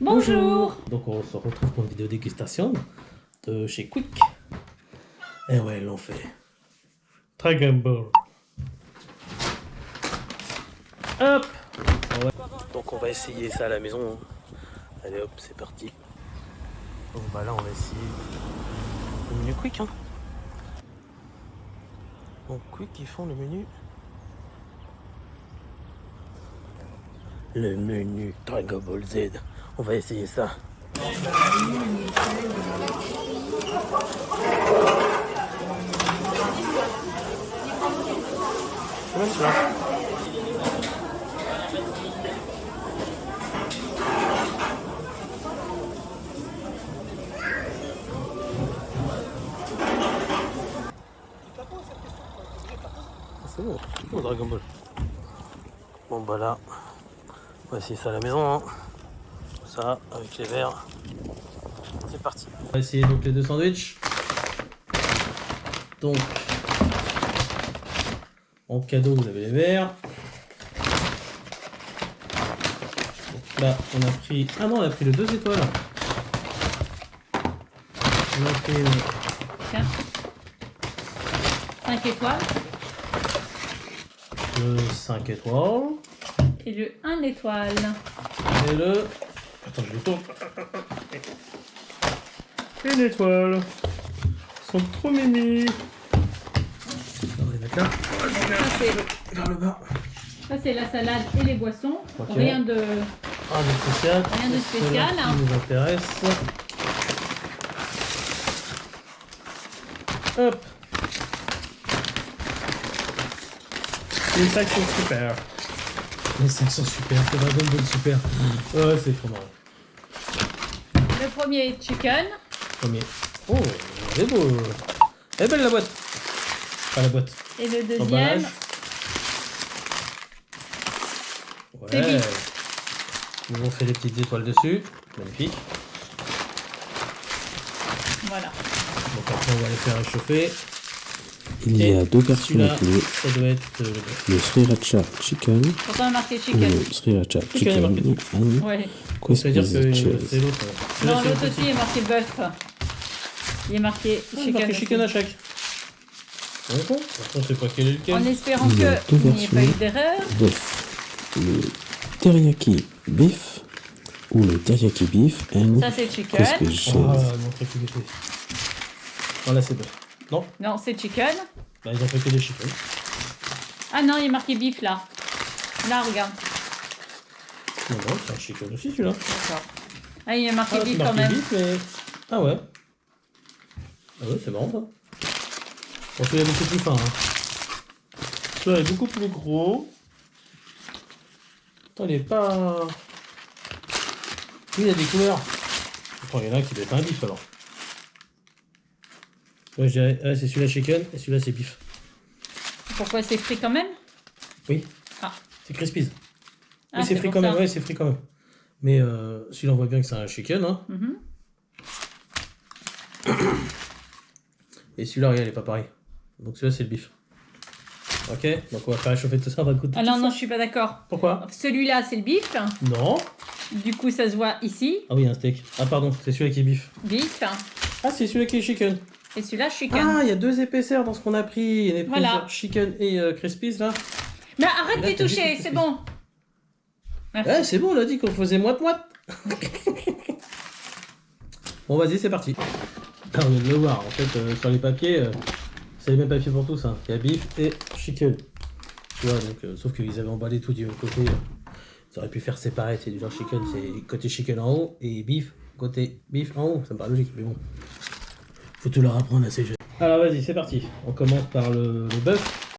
Bonjour. Donc on se retrouve pour une vidéo dégustation de chez Quick. Et ouais, ils l'ont fait. Dragon Ball. Hop. Donc on va essayer ça à la maison. Allez hop, c'est parti. Donc bah là on va essayer le menu Quick. Donc Quick ils font le menu. Le menu Dragon Ball Z. On va essayer ça. Comment ça? C'est bon, Dragon Ball. Bon bah là, on va essayer ça à la maison. Hein. Ça, avec les verres. C'est parti. On va essayer donc les deux sandwichs. Donc, en cadeau, vous avez les verres. Donc là, on a pris... Ah non, on a pris le 2 étoiles. On a pris le... Tiens. 5 étoiles. Le 5 étoiles. Et le 1 étoile. Et le... Attends, je le tourne. Une étoile. Ils sont trop mimi. On va les mettre là. Vers le bas. Ça c'est la salade et les boissons. Okay. Rien de spécial. Rien de spécial. Qui nous intéresse. Hop. Les sacs sont super. Les sacs sont super. C'est Dragon Ball super. Ouais, c'est trop marrant. Le premier chicken. Premier. Oh, c'est beau. Elle est belle la boîte. Pas la boîte. Et le deuxième. Emballage. Ouais. Ils nous ont fait des petites étoiles dessus. Magnifique. Voilà. Donc après on va les faire réchauffer. Il y a deux versions de poulet. Ça doit être le Sriracha Chicken Pourtant on a marqué ou chicken. le Sriracha Chicken est Chicken marqué. Ouais. C'est-à-dire que Cheese. c'est l'autre. Non, l'autre aussi est marqué bœuf. Il est marqué Il chicken. marqué chicken à aussi. chaque. On sait pas quel est lequel. En espérant Il y a qu'il deux n'y ait pas eu versions. d'erreur. Bœuf. Le teriyaki beef ou le teriyaki beef and Ça c'est chicken. crispy Ah, cheese. mon truc il est fait. Non, là c'est bon. Non, Non, c'est chicken. bah, ils ont fait que des chicken. Ah non, il est marqué beef là. Là, regarde. Non, non, c'est un chicken aussi celui-là. D'accord. Ah, il est marqué Ah, beef c'est quand marqué même. beef, mais... Ah ouais. Ah ouais, c'est marrant ça. Bon, celui-là est beaucoup plus fin. Hein. Celui-là est beaucoup plus gros. Attends, il est pas... Oui, il y a des couleurs. Attends, il y en a un qui doit être un beef alors. Ouais, je dirais... Ah, c'est celui-là chicken et celui-là c'est beef. Pourquoi c'est frit quand même? Oui. Ah. C'est Crispies. Ah, Oui, c'est frit pour quand même, ça. ouais, c'est frit quand même. Mais celui-là, on voit bien que c'est un chicken. Hein. Mhm. Et celui-là, regarde, il est pas pareil. Donc celui-là, c'est le beef. Ok, donc on va faire réchauffer tout ça, on va goûter Ah tout non, ça. non, je suis pas d'accord. Pourquoi? Celui-là, c'est le beef. Non. Du coup, ça se voit ici. Ah oui, un steak. Ah pardon, c'est celui-là qui est beef. Beef. Ah, c'est celui-là qui est chicken. Et celui-là, chicken. Ah, il y a deux épaisseurs dans ce qu'on a pris. Il y a des Voilà. épaisseurs chicken et Crispies, là. Mais arrête Et là, d'y t'as toucher, juste c'est le bon. Merci. Ouais, c'est bon, on a dit qu'on faisait moite-moite. Bon, vas-y, c'est parti. Ah, on vient de le voir. En fait, sur les papiers, c'est les mêmes papiers pour tous. Hein. Il y a beef et chicken. Tu vois, donc, sauf qu'ils avaient emballé tout du même côté. Ça aurait pu faire séparer. C'est du genre chicken, c'est côté chicken en haut et beef, côté beef en haut. Ça me paraît logique, mais bon. Faut tout leur apprendre à ces jeunes. Alors, vas-y, c'est parti. On commence par le bœuf.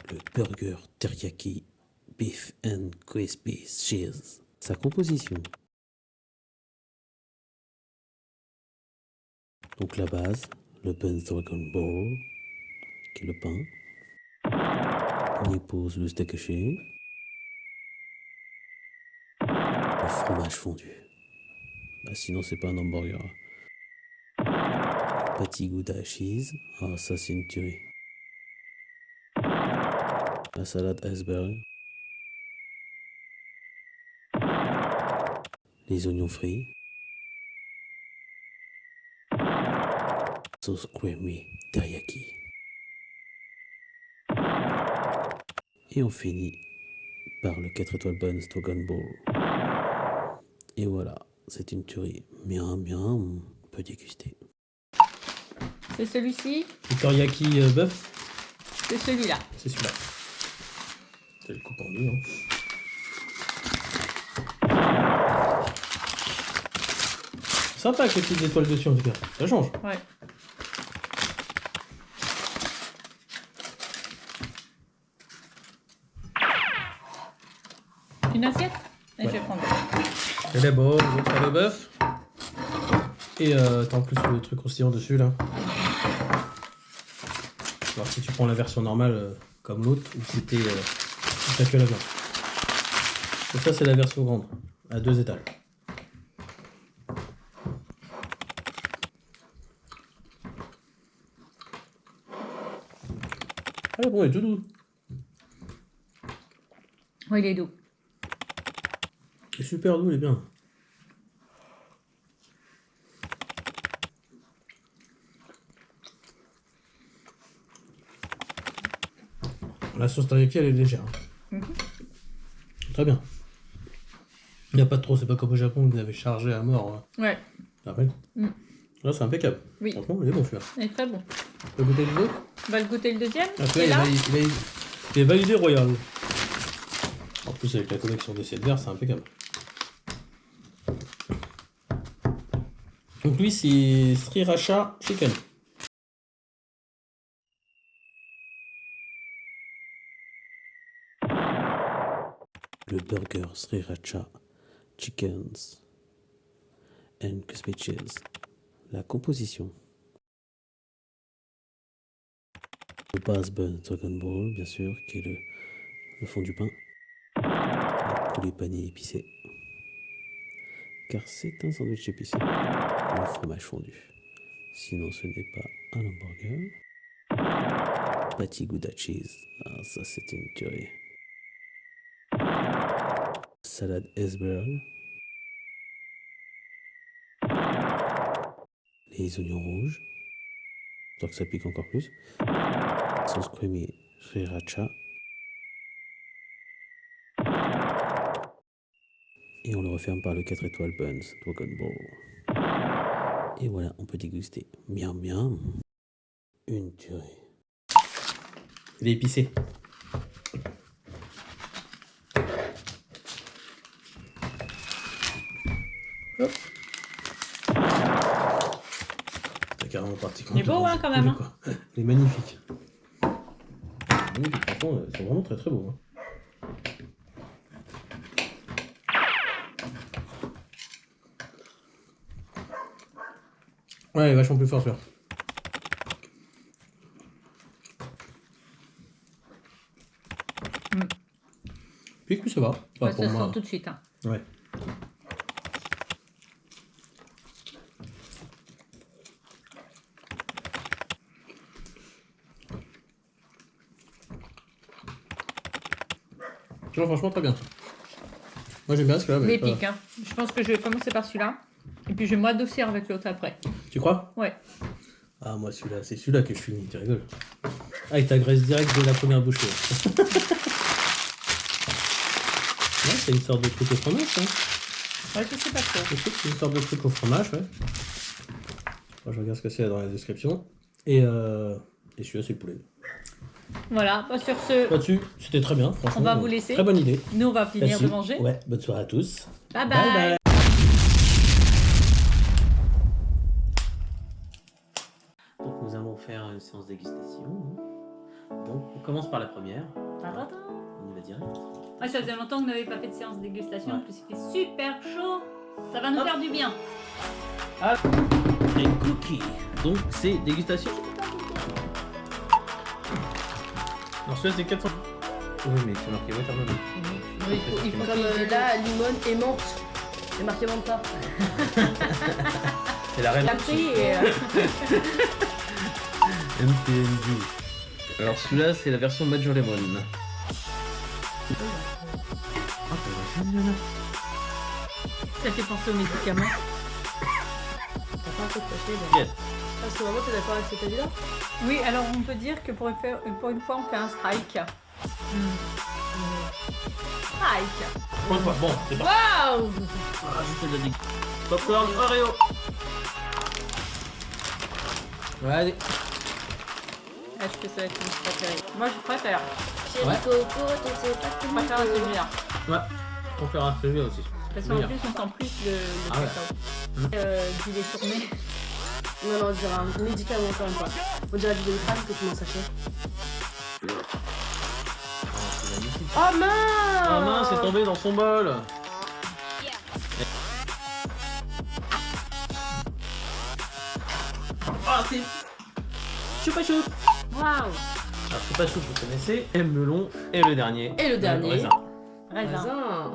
Le burger teriyaki beef and crispy cheese. Sa composition. Donc la base, le pain Dragon Ball, qui est le pain. On y pose le steak haché. Le fromage fondu. Bah, sinon c'est pas un hamburger. Patty Gouda cheese. Ah ça c'est une tuerie. la salade iceberg, les oignons frits, sauce creamy teriyaki. Et on finit par le 4 étoiles Buns Dragon Ball. Et voilà, c'est une tuerie. Miam miam, on peut déguster. C'est celui-ci, Le teriyaki bœuf, c'est celui-là. c'est celui-là. Je le coupe en deux. Hein. Sympa avec les petites étoiles dessus en tout cas. Ça change. Ouais. Une assiette? Et Ouais. je vais prendre. Et d'abord, l'autre le bœuf. Et t'as en plus le truc croustillant dessus là. Alors si tu prends la version normale comme l'autre, où c'était t'as que la viande. Et ça c'est la version grande, à 2 étages. Ah bon, il est tout doux. Oui, il est doux. Il est super doux, il est bien. La sauce teriyaki elle est légère. Très bien. Il n'y a pas de trop, c'est pas comme au Japon où ils avaient chargé à mort. Ouais, Tu te rappelles Mm. Là c'est impeccable. oui, Franchement, il est bon celui-là. il est très bon. Tu peux goûter le deux? On va le goûter le deuxième. Ah, Et celui-là, là, il est validé royal. En plus avec la collection des 7 verres, c'est impeccable. Donc lui c'est Sriracha Chicken. Le burger Sriracha Chickens and Crispy Cheese. La composition. Le base bun Dragon Ball, bien sûr, qui est le fond du pain. Le poulet pané épicé. Car c'est un sandwich épicé. Le fromage fondu. Sinon, ce n'est pas un hamburger. Patty Gouda Cheese. Ah, ça, c'est une tuerie. Salade iceberg. Les oignons rouges. Tant que ça pique encore plus. Sauce creamy sriracha. Et on le referme par le 4 étoiles Buns Dragon Ball. Et voilà, on peut déguster. Miam miam. Une tuerie. Il est épicé. Hop. T'as carrément parti. Il est beau, hein, quand même, hein. Quoi. Il est magnifique. Magnifique, franchement, ils sont vraiment très très beaux. Hein. Ouais, il est vachement plus fort celui-là. Puis que ça va. Pas Ouais, pour ça se moi. sent tout de suite. Hein. Ouais. Non, franchement, très bien. Moi, j'aime bien celui-là. Il mais est pas- épique. Hein. Je pense que je vais commencer par celui-là. Et puis je vais m'adoucir avec l'autre après. Tu crois? Ouais. Ah, moi, celui-là, c'est celui-là que je finis. Tu rigoles. Ah, il t'agresse direct dès la première bouchée. Ouais, c'est une sorte de truc au fromage, hein. Ouais, je sais pas trop. Je sais que c'est une sorte de truc au fromage, ouais. Moi, je regarde ce que c'est dans la description. Et celui-là, c'est le poulet. Voilà, bah, sur ce, Là-dessus, c'était très bien, franchement. On va vous laisser. Très bonne idée. nous on va finir Là-dessus. de manger. Ouais, bonne soirée à tous. Bye bye. Donc nous allons faire une séance dégustation. Donc on commence par la première. Ta-ta-ta. On y va direct. Ouais, ça faisait longtemps que nous n'avions pas fait de séance de dégustation. Ouais. En plus, il fait super chaud. Ça va nous faire du bien. Les cookies. Donc c'est dégustation. Alors celui-là, c'est 400. Oui, mais c'est marqué watermelon. Il faut Comme qu'il- là, limone et menthe. C'est marqué menthe pas. C'est la reine. La pris et. MTND. Alors celui-là c'est la version Major Lemon. Ah, t'as vachement bien. Ça fait penser aux médicaments. T'as pas un truc caché là. Yes. Parce que vraiment, t'es d'accord avec cet avis-là? Oui, alors on peut dire que pour une fois, on fait un strike. Strike. Pour une fois, bon, c'est parti. Waouh! Ah, je fais de la digue. Popcorn Oreo. Ouais, allez. Est-ce que ça va être une préférée? Moi, je préfère. Chérie Ouais. Coco, tu sais pas Je comment préfère celui-là. Ouais. On fera celui-là aussi. Parce qu'en Meilleur. plus, on sent plus le Ah ouais. cacao. Du lait tourné. Non, non, on dirait un médicament encore une fois. On dirait du Doliprane que tu m'en sachet. C'est magnifique. Oh mince! Ah mince, c'est tombé dans son bol. Ah, c'est Choupa Choup. Waouh! Alors Choupa Choup, vous connaissez. Et le melon. Et le dernier. Et le dernier. raisin. Raisin. Raisin.